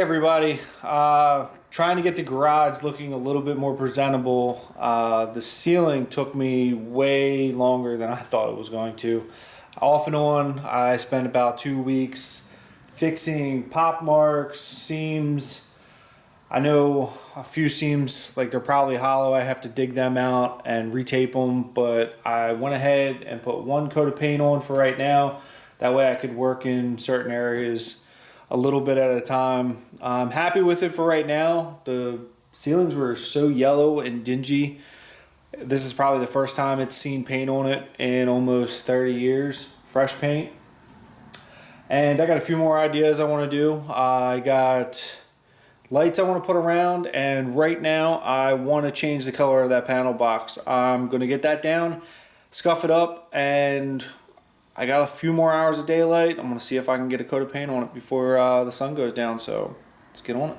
everybody. Trying to get the garage looking a little bit more presentable. The ceiling took me way longer than I thought it was going to. Off and on, I spent about 2 weeks fixing pop marks, seams. I know a few seams, like they're probably hollow. I have to dig them out and retape them, but I went ahead and put one coat of paint on for right now. That way I could work in certain areas a little bit at a time. I'm happy with it for right now. The ceilings were so yellow and dingy. This is probably the first time it's seen paint on it in almost 30 years, fresh paint. And I got a few more ideas I want to do. I got lights I want to put around, and right now I want to change the color of that panel box. I'm going to get that down, scuff it up, and I got a few more hours of daylight. I'm going to see if I can get a coat of paint on it before the sun goes down, so let's get on it.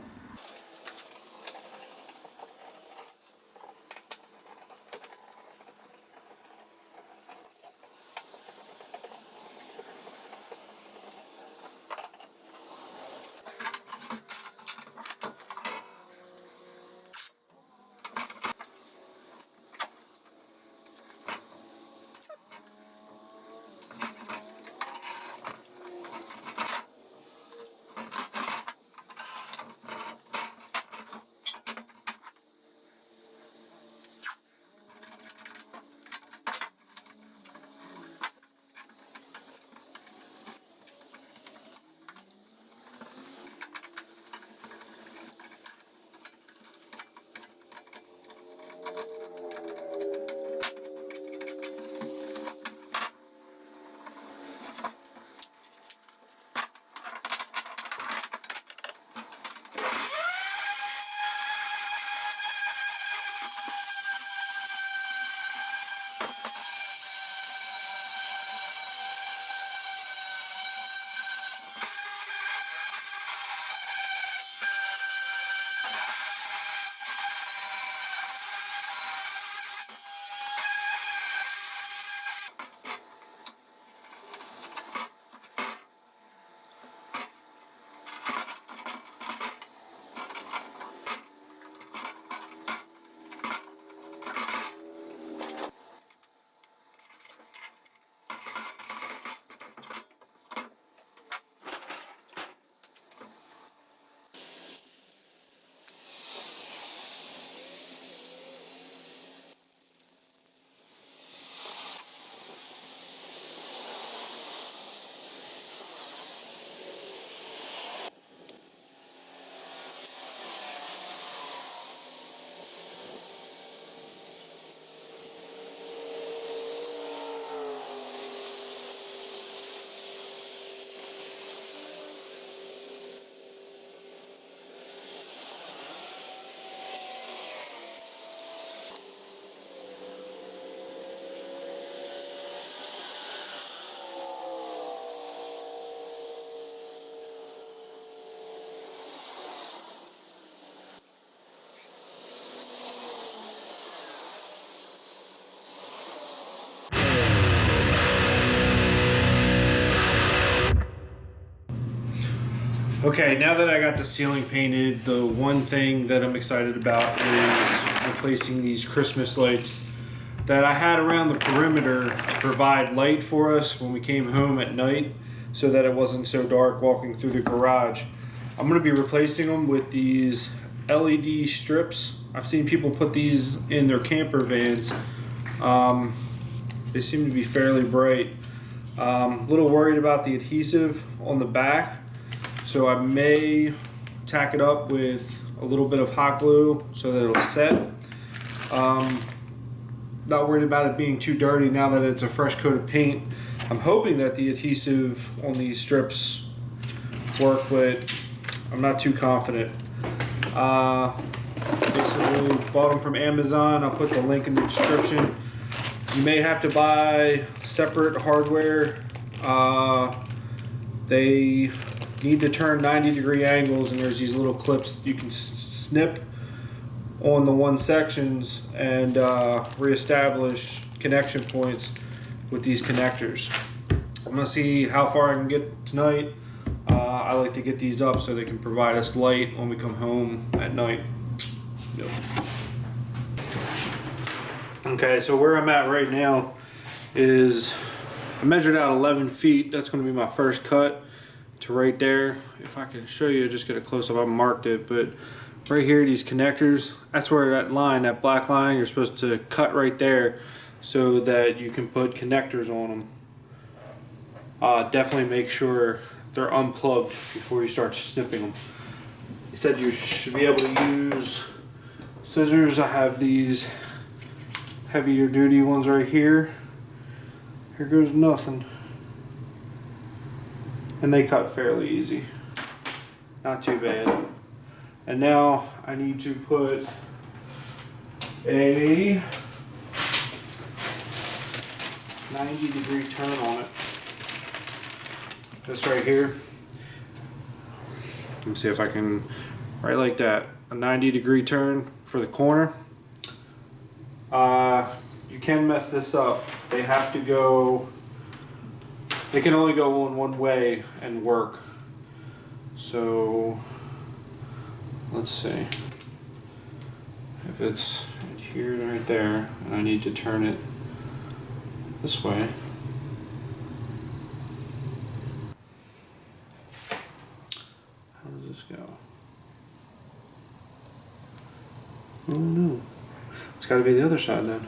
Okay, now that I got the ceiling painted, the one thing that I'm excited about is replacing these Christmas lights that I had around the perimeter to provide light for us when we came home at night so that it wasn't so dark walking through the garage. I'm going to be replacing them with these LED strips. I've seen people put these in their camper vans. They seem to be fairly bright. A little worried about the adhesive on the back. So I may tack it up with a little bit of hot glue so that it'll set. Not worried about it being too dirty now that it's a fresh coat of paint. I'm hoping that the adhesive on these strips work, but I'm not too confident. Basically bought them from Amazon. I'll put the link in the description. You may have to buy separate hardware. They need to turn 90-degree angles, and there's these little clips you can snip on the one sections and reestablish connection points with these connectors. I'm going to see how far I can get tonight. I like to get these up so they can provide us light when we come home at night. Yep. Okay, so where I'm at right now is I measured out 11 feet. That's going to be my first cut to right there. If I can show you, just get a close up. I marked it, but right here, these connectors, that's where that line, that black line, you're supposed to cut right there so that you can put connectors on them. Definitely make sure they're unplugged before you start snipping them. He said you should be able to use scissors. I have these heavier duty ones right here. Here goes nothing. And they cut fairly easy. Not too bad. And now I need to put a 90-degree turn on it. This right here. Let me see if I can, right like that. A 90-degree turn for the corner. You can mess this up. They have to go, they can only go on one way and work. So, let's see. If it's here right there, and I need to turn it this way. How does this go? Oh no. It's got to be the other side then.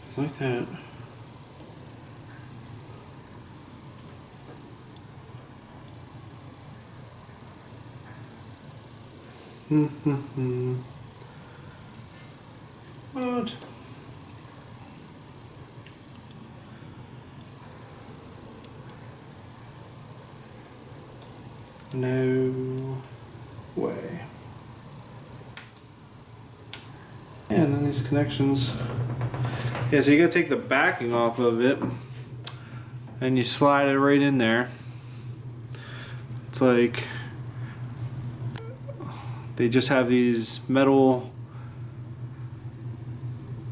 It's like that. What? No way. And then these connections. Yeah, so you gotta take the backing off of it and you slide it right in there. It's like they just have these metal,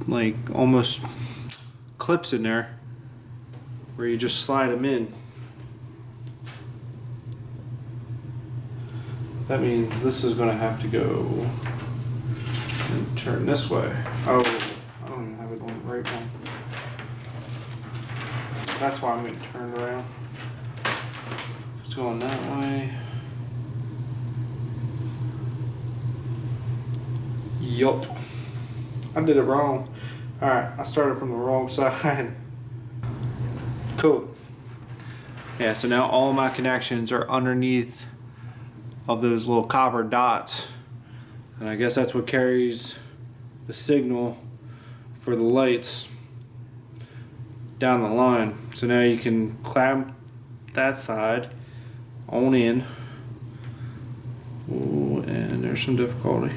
like almost clips in there where you just slide them in. That means this is going to have to go and turn this way. Oh, I don't even have it on the right one. That's why I'm getting turned around. It's going that way. Yup. I did it wrong. Alright, I started from the wrong side. Cool. Yeah, so now all my connections are underneath of those little copper dots. And I guess that's what carries the signal for the lights down the line. So now you can clamp that side on in. Ooh, and there's some difficulty.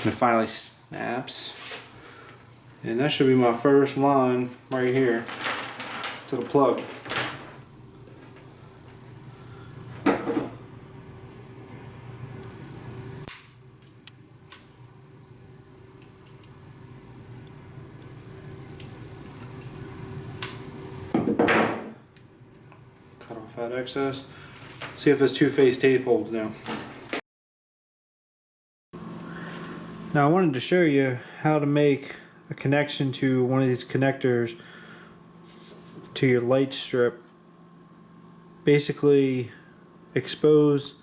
And it finally snaps. And that should be my first line right here to the plug. Cut off that excess. See if this two-phase tape holds now. Now I wanted to show you how to make a connection to one of these connectors to your light strip. Basically expose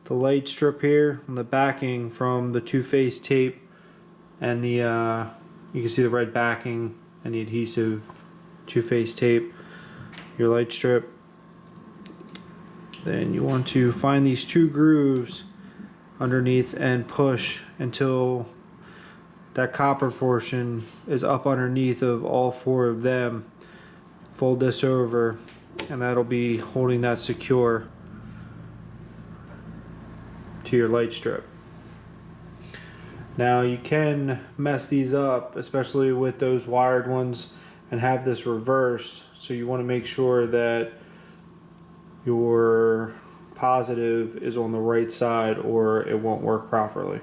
the light strip here on the backing from the two-phase tape and the you can see the red backing and the adhesive two-phase tape, your light strip. Then you want to find these two grooves underneath and push until that copper portion is up underneath of all four of them. Fold this over and that'll be holding that secure to your light strip. Now you can mess these up, especially with those wired ones, and have this reversed. So you want to make sure that your positive is on the right side or it won't work properly.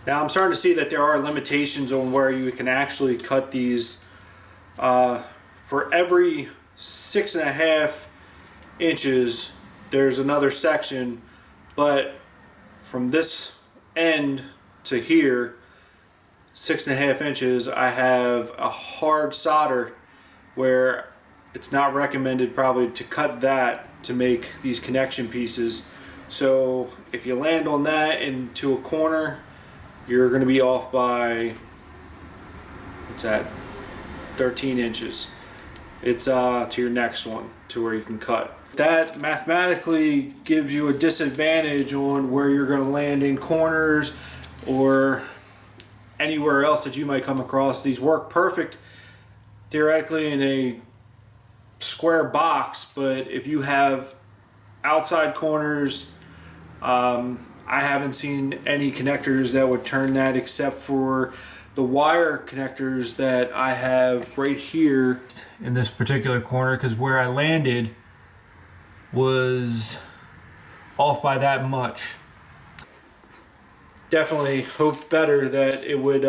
Now I'm starting to see that there are limitations on where you can actually cut these. For every 6.5 inches, there's another section, but from this end to here, 6.5 inches, I have a hard solder where it's not recommended probably to cut that to make these connection pieces. So if you land on that into a corner, you're going to be off by, what's that, 13 inches. It's to your next one, to where you can cut. That mathematically gives you a disadvantage on where you're going to land in corners or anywhere else that you might come across. These work perfect theoretically in a square box, but if you have outside corners, I haven't seen any connectors that would turn that except for the wire connectors that I have right here in this particular corner, because where I landed was off by that much. Definitely hoped better that it would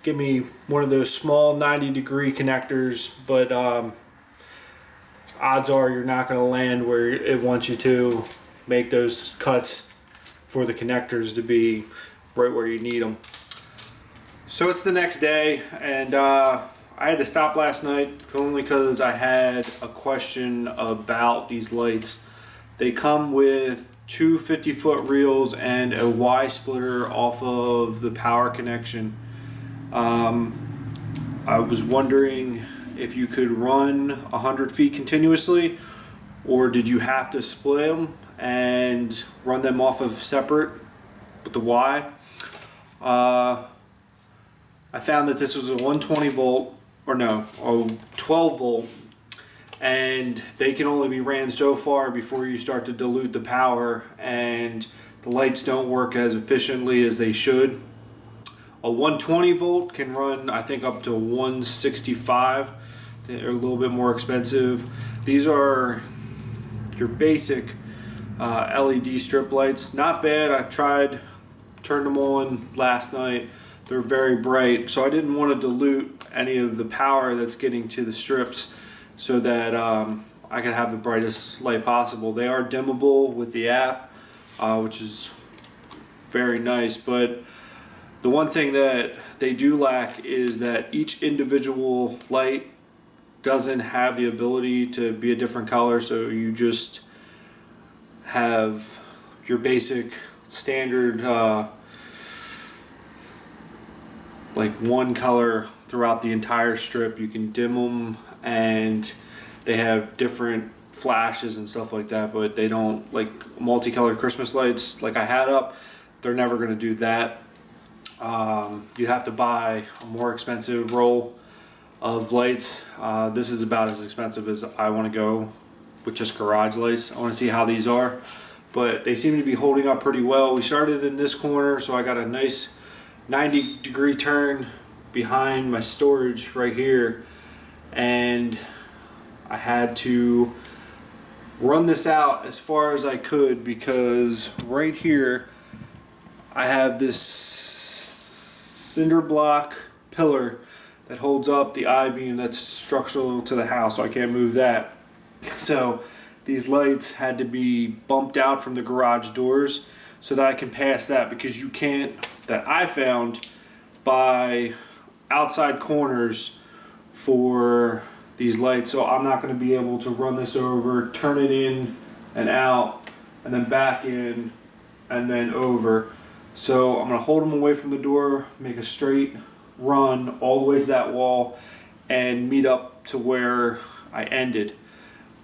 give me one of those small 90-degree connectors, but odds are you're not going to land where it wants you to make those cuts for the connectors to be right where you need them. So it's the next day, and I had to stop last night only because I had a question about these lights. They come with two 50-foot reels and a Y splitter off of the power connection. I was wondering if you could run 100 feet continuously, or did you have to split them and run them off of separate with the Y? I found that this was a 120 volt, or no, a 12 volt, and they can only be ran so far before you start to dilute the power, and the lights don't work as efficiently as they should. A 120 volt can run, I think, up to 165. They're a little bit more expensive. These are your basic LED strip lights. Not bad. I turned them on last night. They're very bright, so I didn't want to dilute any of the power that's getting to the strips so that I could have the brightest light possible. They are dimmable with the app, which is very nice, but the one thing that they do lack is that each individual light doesn't have the ability to be a different color, so you just have your basic standard like one color throughout the entire strip. You can dim them, and they have different flashes and stuff like that, but they don't, like multicolored Christmas lights like I had up, they're never going to do that. You have to buy a more expensive roll of lights. This is about as expensive as I want to go with just garage lights. I want to see how these are, but they seem to be holding up pretty well. We started in this corner, so I got a nice 90-degree turn behind my storage right here, and I had to run this out as far as I could because right here I have this cinder block pillar that holds up the I-beam that's structural to the house, so I can't move that. So these lights had to be bumped out from the garage doors so that I can pass that, because you can't, that I found, buy outside corners for these lights. So I'm not going to be able to run this over, turn it in and out, and then back in and then over. So I'm going to hold them away from the door, make a straight run all the way to that wall, and meet up to where I ended.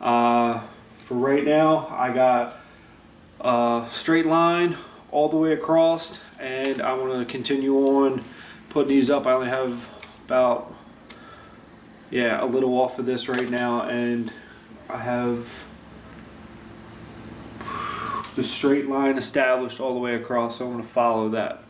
For right now, I got a straight line all the way across, and I want to continue on putting these up. I only have about, a little off of this right now, and I have the straight line established all the way across, so I'm going to follow that.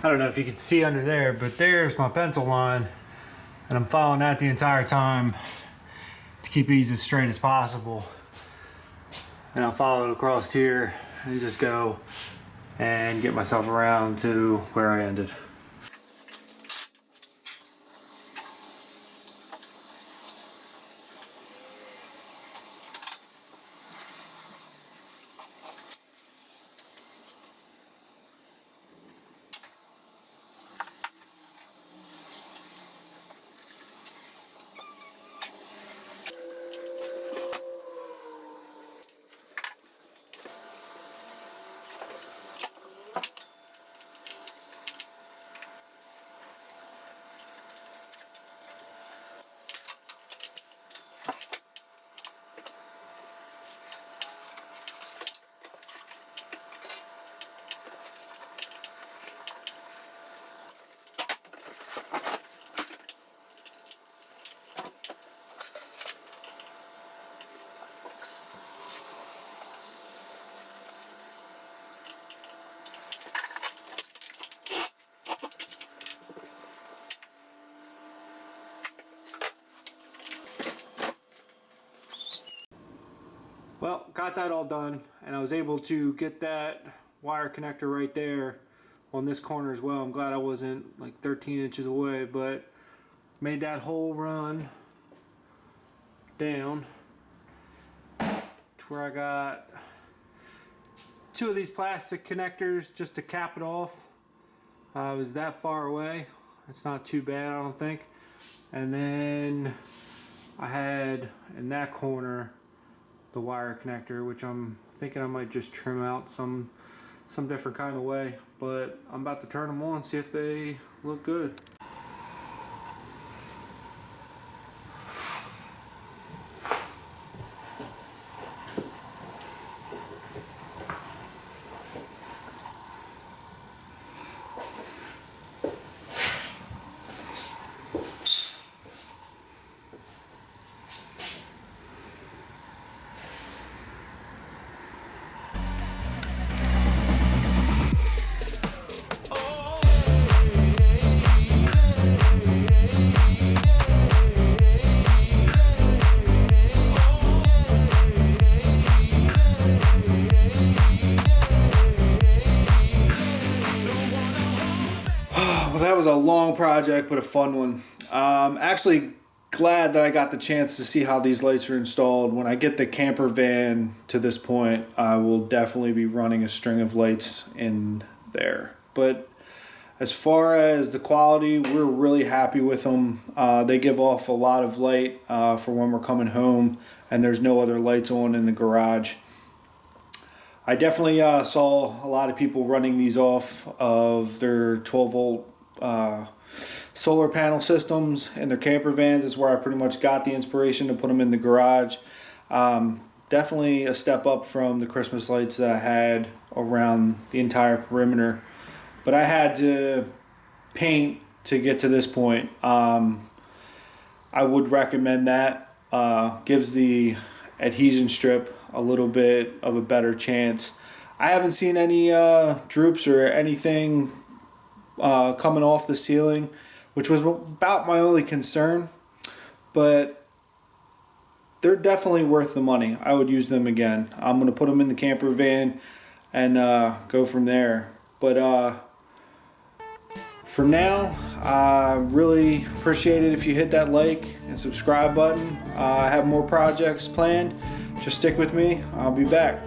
I don't know if you can see under there, but there's my pencil line, and I'm following that the entire time to keep these as straight as possible. And I'll follow it across here and just go and get myself around to where I ended. Well, got that all done, and I was able to get that wire connector right there on this corner as well. I'm glad I wasn't like 13 inches away, but made that whole run down to where I got 2 of these plastic connectors just to cap it off. I was that far away. It's not too bad, I don't think. And then I had in that corner the wire connector, which I'm thinking I might just trim out some different kind of way, but I'm about to turn them on, see if they look good. Well, that was a long project, but a fun one. Actually glad that I got the chance to see how these lights are installed. When I get the camper van to this point, I will definitely be running a string of lights in there. But as far as the quality, we're really happy with them. They give off a lot of light for when we're coming home and there's no other lights on in the garage. I definitely saw a lot of people running these off of their 12-volt solar panel systems in their camper vans. Is where I pretty much got the inspiration to put them in the garage. Definitely a step up from the Christmas lights that I had around the entire perimeter. But I had to paint to get to this point. I would recommend that. Gives the adhesion strip a little bit of a better chance. I haven't seen any droops or anything coming off the ceiling, which was about my only concern, but they're definitely worth the money. I would use them again. I'm going to put them in the camper van and go from there. But for now, I really appreciate it if you hit that like and subscribe button. I have more projects planned. Just stick with me. I'll be back.